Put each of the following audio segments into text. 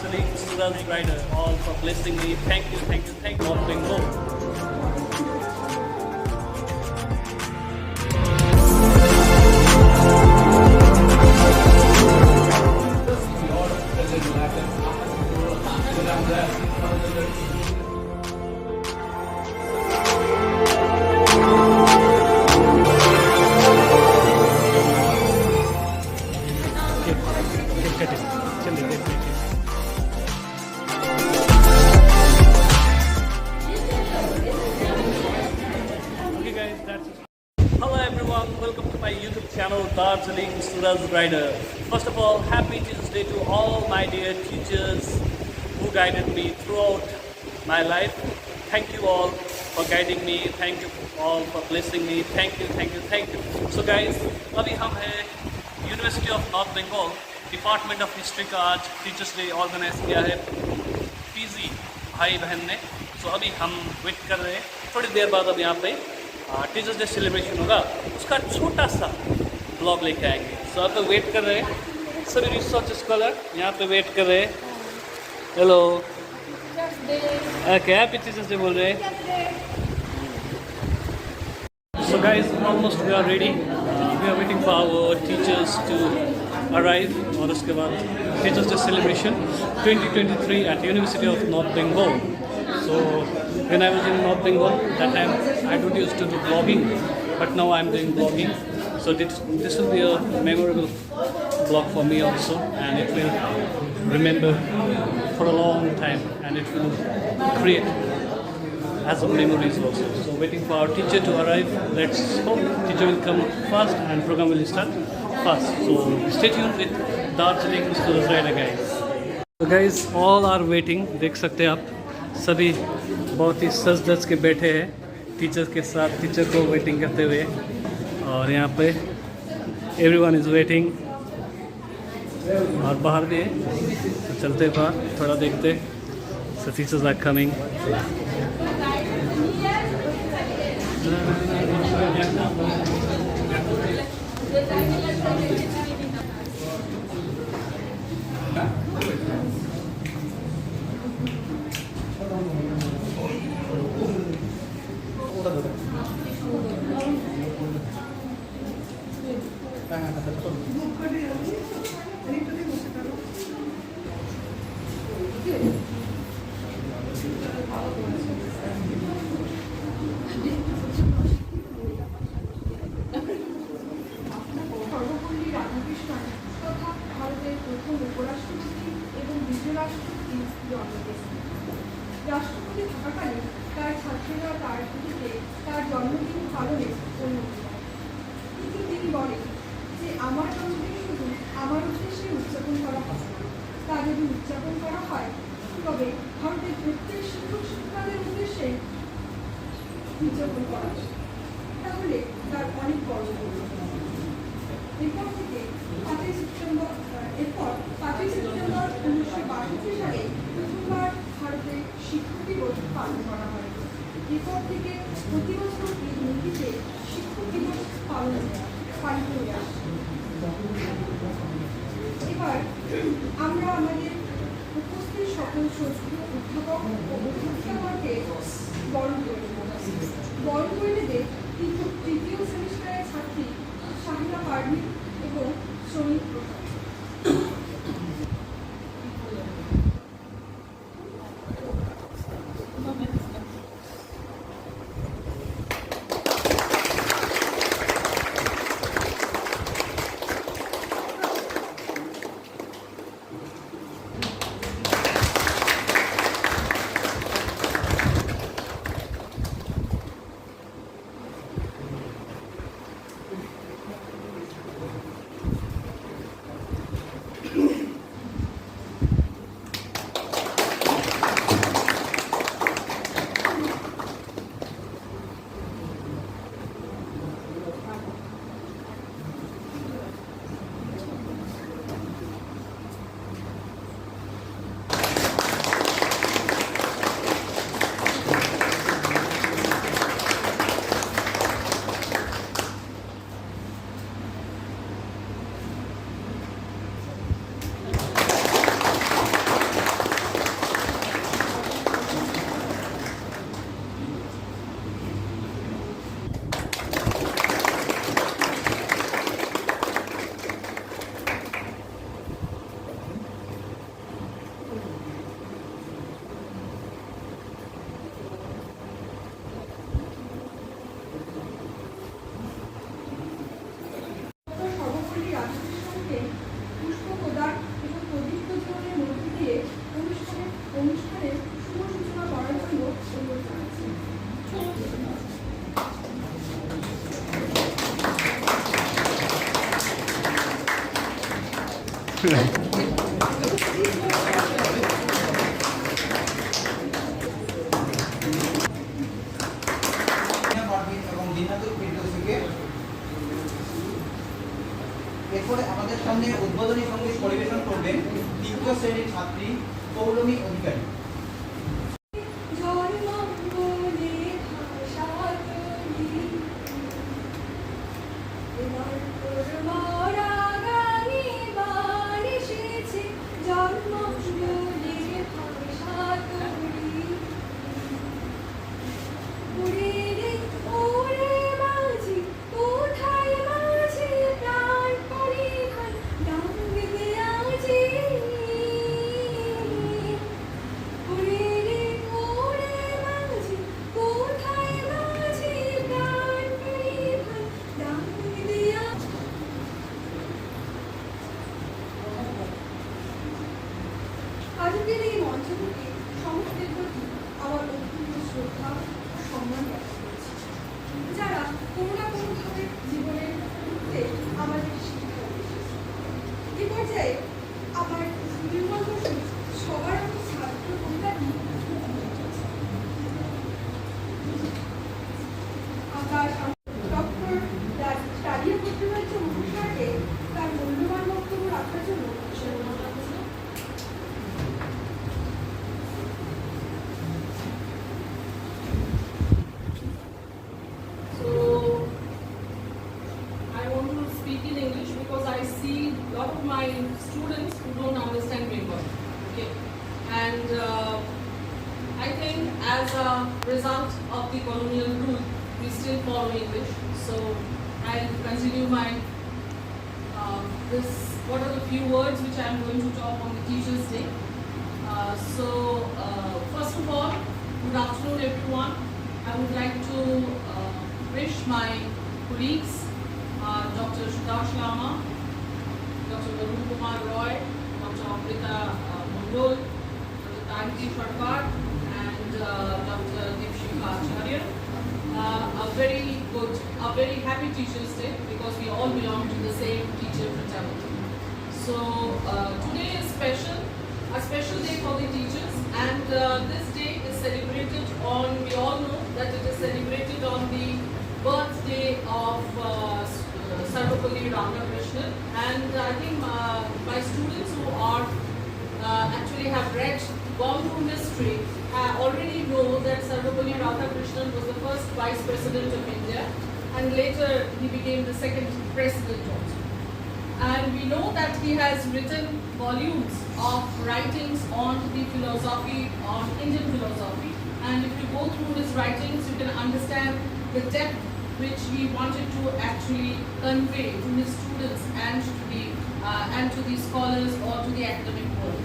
Darjeeling, Suraj Rider, all for blessing me. Thank you, thank you, thank you. Not Bengal. Hello everyone, welcome to my YouTube channel Darjeeling Suraj Rider. First of all, happy Teachers Day to all my dear teachers who guided me throughout my life. Thank you all for guiding me. Thank you all for blessing me. Thank you, thank you, thank you. So guys, अभी हम हैं University of North Bengal, department of history का आज teachers day organise किया है PG भाई बहन ने. सो अभी हम वेट कर रहे हैं, थोड़ी देर बाद अब यहाँ पे टीचर्स डे सेलिब्रेशन होगा, उसका छोटा सा ब्लॉग लेके आएंगे. सो अब तक वेट कर रहे हैं, सभी रिसर्च स्कॉलर यहाँ पे वेट कर रहे हैं. हेलो, क्या हैप्पी टीचर्स डे बोल रहे हैं. So guys, almost we are ready. We are waiting for our teachers to arrive. और उसके बाद teachers day celebration 2023 at University of North Bengal. So when I was in North Bengal, that time I don't used to do vlogging, but now I'm doing vlogging. So this will be a memorable vlog for me also, and it will remember for a long time, and it will create as a memories also. So waiting for our teacher to arrive. Let's hope teacher will come fast and program will start fast. So stay tuned with Darjeeling Suraj Rider guys. So guys, all are waiting. देख सकते हैं आप, सभी बहुत ही सज धज के बैठे हैं टीचर के साथ, टीचर को वेटिंग करते हुए. और यहाँ पे एवरीवन इज़ वेटिंग. और बाहर भी है, तो चलते बाहर थोड़ा देखते. So teachers are coming. রাষ্ট্রপতি থাকাকালীন তার ছাত্রীরা তার প্রতিকে তার জন্মদিন পালনে অনুমতি দেয়. কিন্তু তিনি বলেন যে আমার জন্মদিন শুধু আমার উদ্দেশ্যে উদযাপন করা হবে না. তা যদি উদযাপন করা হয় তবে ভারতের প্রত্যেক শিক্ষক শিক্ষিকাদের উদ্দেশ্যে উদযাপন করা হয়, তাহলে তার অনেক বড় এরপর থেকে 5ই সেপ্টেম্বর 1962 সালে প্রথমবার ভারতে শিক্ষক দিবস পালন করা হয়. এরপর থেকে প্রতি বছর এই দিনটিতে শিক্ষক দিবস পালিত হয়ে আসছে. এবার আমরা আমাদের উপস্থিত সকল শ্রদ্ধেয় অধ্যাপক ও অধ্যাপিকাগণকে বরণ করে নেব. বরণ করে নেবে তৃতীয় সেমিস্টারের ছাত্রী শাহিনা পারভিন এবং শ্রমিক প্রসাদ. ছাত্রী পৌলমী অধিকারী। জন্মঙ্গলে ভাষা তরি, এবার তোর মরা গানে বার এসেছে, জন্মঙ্গলে ভাষা তরি। ওরে রে ওরে মাঝি, কোথায় মাঝি প্রাণ পরিধান ডাক দে আজি। ওরে রে ওরে মাঝি, কোথায় মাঝি প্রাণ পরিধান ডাক দে আজি। আজকের এই মঞ্চ থেকে সমস্তের প্রতি আমার অত্যন্ত শ্রদ্ধা ও সম্মান ব্যক্ত করছি, যারা কোনো না কোনোভাবে জীবনের মধ্যে আমাদের শিক্ষা দিয়েছে। এই পর্যায়ে আমার নির্মল বসু সবার আগে ছাত্র কবিতাটি আকাশ ডক্টর রাজিয়া ভট্টাচার্য মহাশয়কে তার মূল্যবান বক্তব্য রাখার জন্য অনুরোধ করছি। So I want to speak in English because I see a lot of my students who don't understand Bengali. Okay, and I think as a result of the colonial rule, we still follow English. So I'll continue my this. What are the few words which I am going to talk on the Teachers' Day? First of all, good afternoon, everyone. I would like to wish my colleagues, Dr. Sudash Lama, Dr. Varun Kumar Roy, Dr. Amrita Mondol, Dr. Tanti Sarkar, and Dr. Deepshika Acharya. A very happy Teachers' Day because we all belong to the same teacher fraternity. So today is a special day for the teachers, and this day is celebrated on, we all know that it is celebrated on the birthday of Sarvapalli Radhakrishnan, and I think my students who are actually have gone through history already know that Sarvapalli Radhakrishnan was the first Vice President of India, and later he became the second President also. And we know that he has written volumes of writings on the philosophy, on Indian philosophy. And if you go through his writings, you can understand the depth which he wanted to actually convey to his students and to the scholars or to the academic world.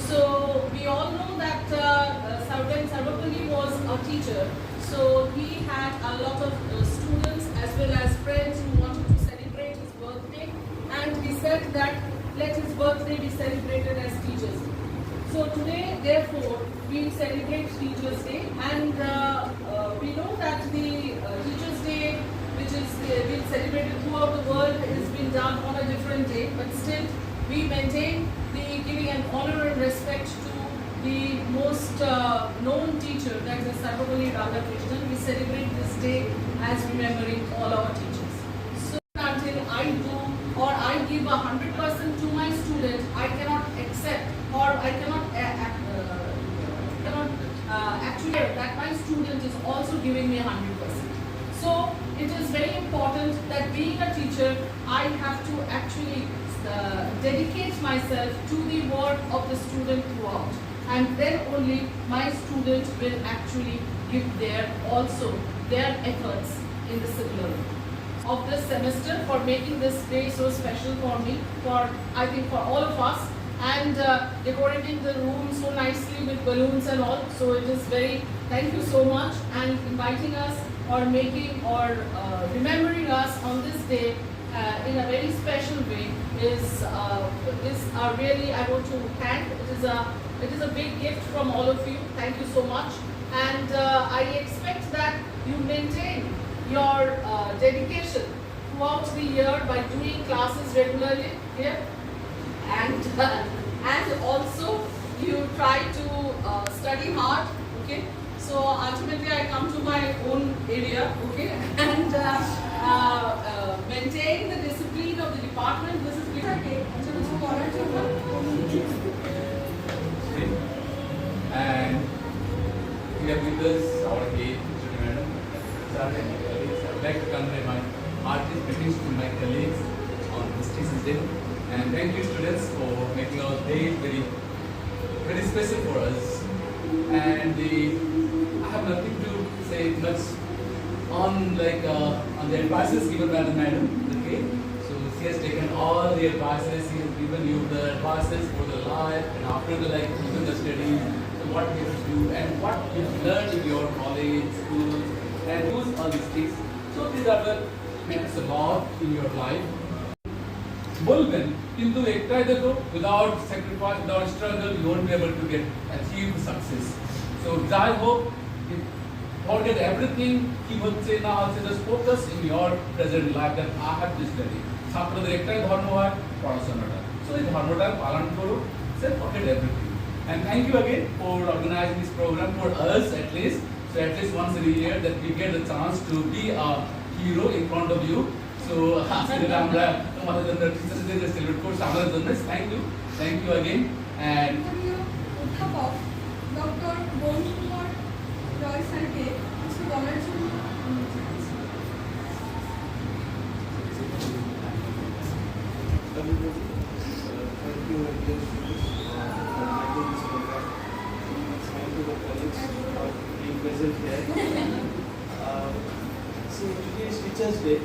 So we all know that when Sarvapalli was a teacher, so he had a lot of students as well as friends who wanted to celebrate his birthday, and he said that let his birthday be celebrated as Teachers' Day. So today, therefore, we celebrate Teachers' Day, and we know that the Teachers' Day, which is being celebrated throughout the world, has been done on a different day, but still we maintain the giving an honor and respect to the most known teacher, that is Sarvapalli Radhakrishnan. We celebrate this day as remembering all our teachers. So until I do or I give 100% to my student, I cannot accept or I cannot actually that my student is also giving me 100%. So it is very important that being a teacher, I have to actually dedicate myself to the work of the student throughout, and then only my student will actually give their efforts in the similar way. Of this semester for making this day so special for me, for I think for all of us, and decorating the room so nicely with balloons and all. So it is thank you so much, and inviting us or making or remembering us on this day in a very special way is really I want to thank. It is a big gift from all of you. Thank you so much, and I expect that you maintain your dedication throughout the year by doing classes regularly here, and also you try to study hard. Okay, so ultimately I come to my own area. Okay, and maintain the discipline of the department. This is তাকে কিছু করার জন্য অনুরোধ করছি। Day. And we have with us our aide, Madam, sir, and my colleagues. I would like to convey my heartiest greetings to my colleagues on this Teachers Day. And thank you, students, for making our day very, very special for us. And I have nothing to say much on on the advices given by the madam. Okay, so she has taken all the advices. She has given you the advices for the life and after the even the studies. So what you have to do and what you have learned in your college, school, and use all these things. So these are the matters a lot in your life. বলবেন কিন্তু একটাই দেখো without sacrifice, without struggle, you won't be able to achieve success. So যাই হোক, forget everything কি হচ্ছে না হচ্ছে, just focus in your present life that I have to study. ছাত্রদের একটাই ধর্ম হয় পড়াশোনাটা, so এই ধর্মটা পালন করো, say forget everything. And thank you again for organizing this program for us at least. So at least once a year that we get the chance to be a hero in front of you. So আমরা তোমাদের জন্য teachers day celebrate করছি আমাদের জন্য। Thank you again and অধ্যাপক doctor Varun Kumar রয় স্যারকে কিছু বলার জন্য everybody. Thank you again for making this program. Thank you the colleagues for being present here. See, today is Teachers Day,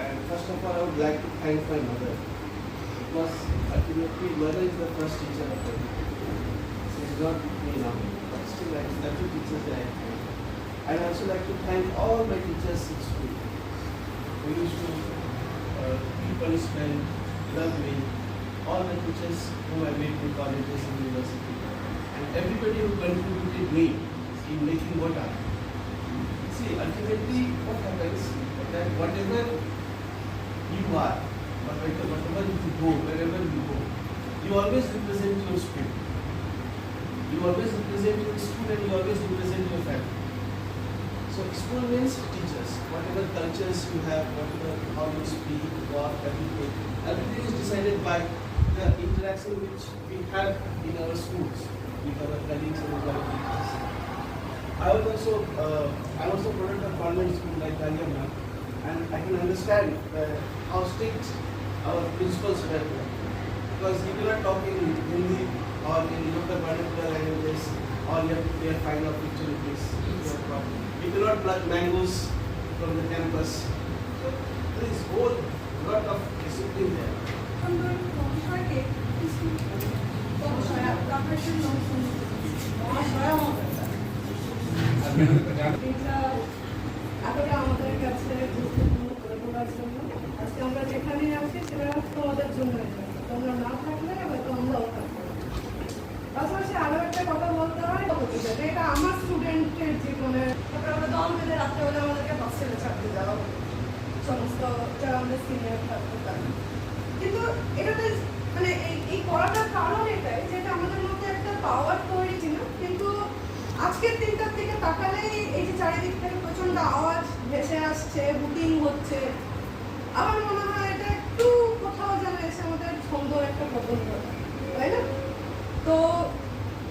and first of all, I would like to thank my mother, because ultimately, mother is the first teacher of everything. She is not me now, but still, every Teachers Day I thank. I'd also like to thank all my teachers in school. We used to give punishment, love me, all the teachers whom I met in colleges and university, and everybody who contributed me in making what I am. See, ultimately, what happens that whatever you are, whatever you go, wherever you go, you always represent your school. You always represent your school and you always represent your family. So school means teachers. Whatever cultures you have, whatever how you speak, walk, everything is decided by the interaction which we have in our schools with our colleagues and with our teachers. I was a product of convent school like Daliana, and I can understand how strict our principals were there. Because you cannot talk in Hindi or in local vernacular languages, or you have to pay a fine of 50 rupees. You cannot pluck mangoes from the campus. So there is whole lot of discipline there. মহাশয়কে profession এতটা আমাদের কাছে গুরুত্বপূর্ণ করে তোলার জন্য আজকে আমরা যেখানে আছি সেটা তোমাদের জন্য। তোমরা না থাকলে হয়তো আমরাও থাকবো। পাশাপাশি আরো একটা কথা বলতে হয়, এটা আমার স্টুডেন্টের জীবনে আমরা দল বেঁধে রাত্রেবেলা আমাদেরকে হস্টেলে চাকরি দেওয়া হতো সমস্ত যারা আমাদের সিনিয়র থাকতো তারা। কিন্তু এটাতে মানে এই করাটার কারণ এটাই যে এটা আমাদের মধ্যে একটা পাওয়ার তৈরি ছিল। কিন্তু আজকের দিনটার দিকে তাকালেই এই যে চারিদিক থেকে প্রচন্ড আওয়াজ ভেসে আসছে, বুকিং হচ্ছে, আমার মনে হয় এটা একটু কোথাও যেন এসে আমাদের সুন্দর একটা পতন করে, তাই না? তো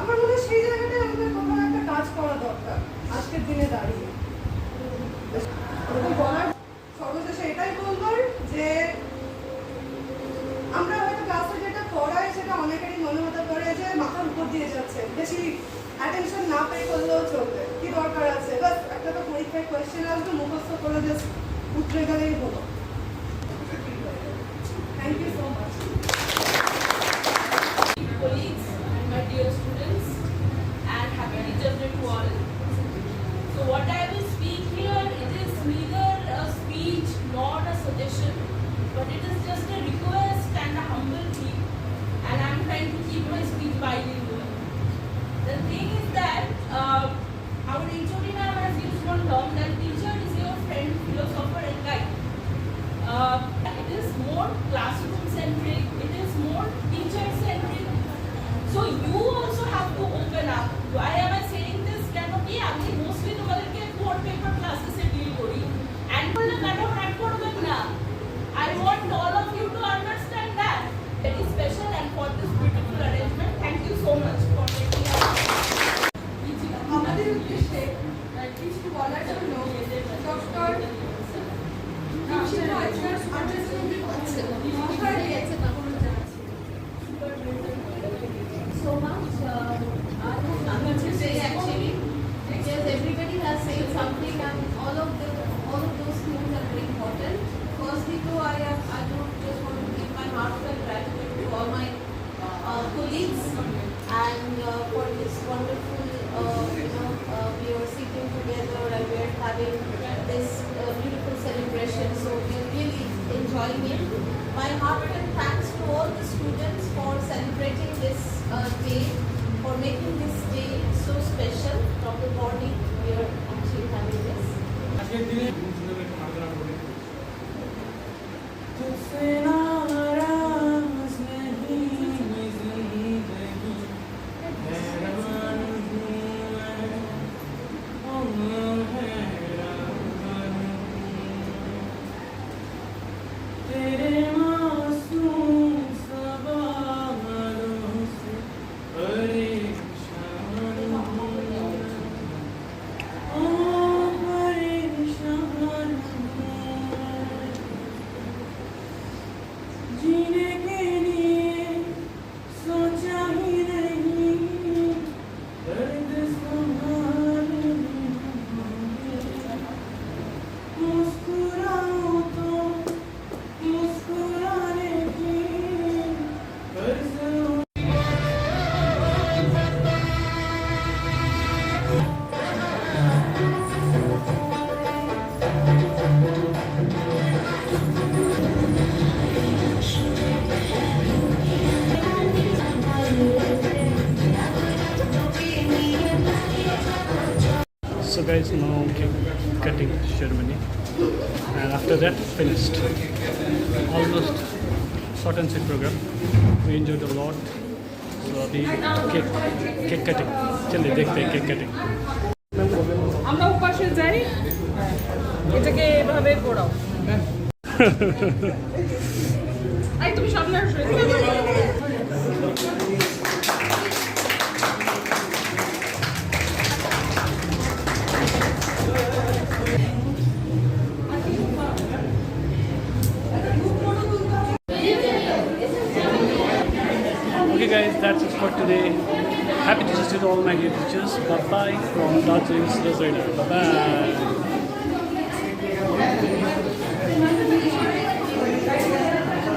আমার মনে হয় সেই জায়গাটায় আমাদের কোথাও একটা কাজ করা দরকার আজকের দিনে দাঁড়িয়ে। বলার সর্বশেষে এটাই বলবার যে আমরা হয়তো ক্লাসে যেটা পড়াই সেটা অনেকেরই মনে হতে পারে যে মাথার উপর দিয়ে যাচ্ছে, বেশি অ্যাটেনশন না পে করলেও চলবে, কি দরকার আছে, বাস একটা তো পরীক্ষায় কোয়েশ্চেন আসবে মুখস্থ করে জাস্ট উঠে গেলেই হলো। Thank you so much. Colleagues, my dear students, and happy Teachers Day to all. So what I will speak here, it is neither a speech nor a suggestion, but it is just a request and a humble plea, and I am trying to keep my speech bilingual. The thing is that our HOD ma'am has used one term that teacher is your friend, philosopher and guide. having this beautiful celebration. So we're really enjoying it. My heartfelt thanks to all the students for celebrating this day, for making this day so special. From the morning we are actually having this. जीने के लिए सोचा ही नहीं, दर्द संभाल मुस्कुराऊं तो मुस्कुराने की कर्ज So guys, now cake cutting ceremony, and after that finished. Almost short and sweet program. We enjoyed a lot. So अभी cake cutting. चलिए देखते हैं cake cutting. আমরা উপাসে যাই, এটাকে এভাবে পোড়াও। এই তুমি সামনে আসো। Okay guys, that's it for today. Happy Teachers Day to all my dear teachers. Bye bye from Darjeeling Students Rider. Bye bye.